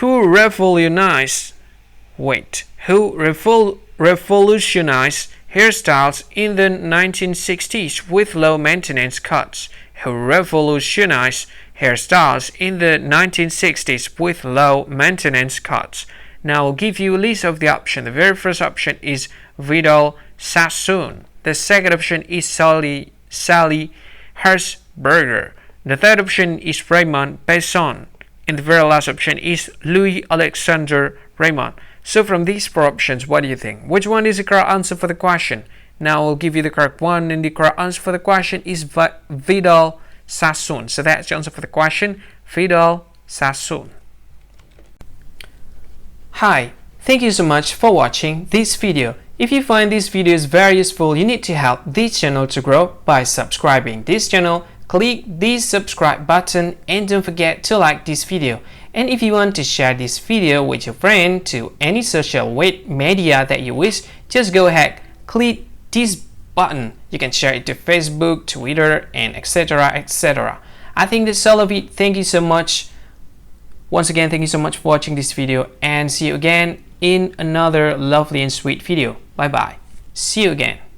Who revolutionized revolutionized hairstyles in the 1960s with low maintenance cuts? Who revolutionized hairstyles in the 1960s with low maintenance cuts? Now I'll give you a list of the options. The very first option is Vidal Sassoon. The second option is Sally Hershberger. The third option is Raymond Besson. And the very last option is Louis Alexander Raymond. So from these four options, what do you think? Which one is the correct answer for the question? Now I'll give you the correct one, and the correct answer for the question is Vidal Sassoon. So that's the answer for the question, Vidal Sassoon. Hi, thank you so much for watching this video. If you find these videos very useful, you need to help this channel to grow by subscribing this channel. Click this subscribe button and don't forget to like this video. And if you want to share this video with your friend to any social media that you wish, just go ahead, click this button. You can share it to Facebook, Twitter, and etc. etc. I think that's all of it. Thank you so much. Once again, thank you so much for watching this video, and see you again in another lovely and sweet video. Bye bye. See you again.